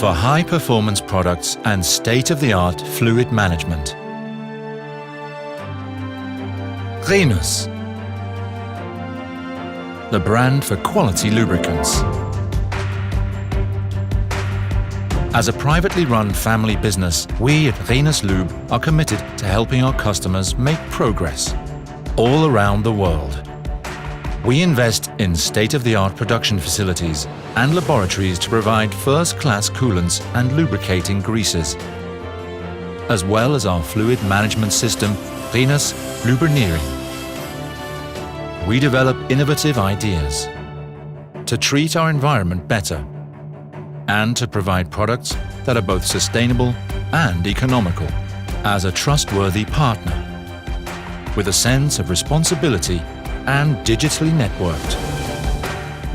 for high-performance products and state-of-the-art fluid management. Rhenus, the brand for quality lubricants. As a privately run family business, we at Rhenus Lub are committed to helping our customers make progress all around the world. We invest in state-of-the-art production facilities and laboratories to provide first-class coolants and lubricating greases, as well as our fluid management system, Rhenus Lubricating. We develop innovative ideas to treat our environment better and to provide products that are both sustainable and economical. As a trustworthy partner, with a sense of responsibility and digitally networked.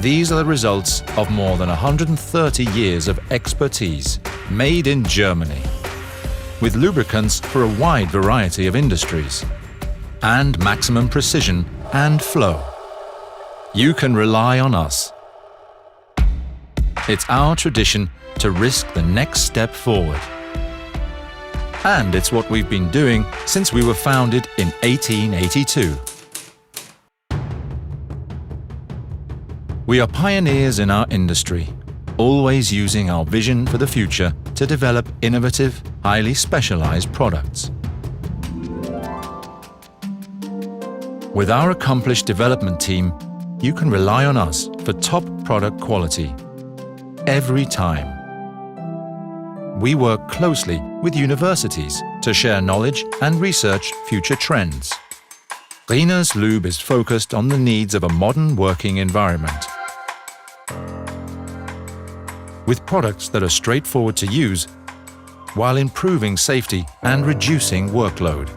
These are the results of more than 130 years of expertise, made in Germany, with lubricants for a wide variety of industries, and maximum precision and flow. You can rely on us. It's our tradition to risk the next step forward. And it's what we've been doing since we were founded in 1882. We are pioneers in our industry, always using our vision for the future to develop innovative, highly specialized products. With our accomplished development team, you can rely on us for top product quality every time. We work closely with universities to share knowledge and research future trends. Rhenus Lub is focused on the needs of a modern working environment, with products that are straightforward to use while improving safety and reducing workload,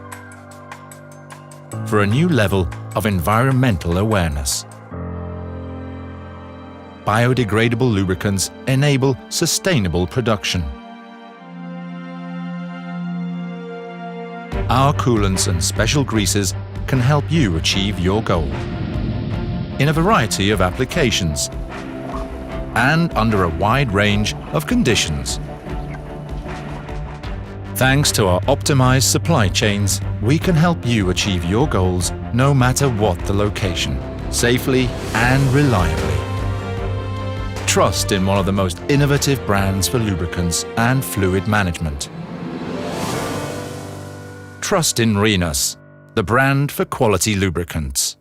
for a new level of environmental awareness. Biodegradable lubricants enable sustainable production. Our coolants and special greases can help you achieve your goal in a variety of applications and under a wide range of conditions. Thanks to our optimized supply chains, we can help you achieve your goals no matter what the location, safely and reliably. Trust in one of the most innovative brands for lubricants and fluid management. Trust in Rhenus, the brand for quality lubricants.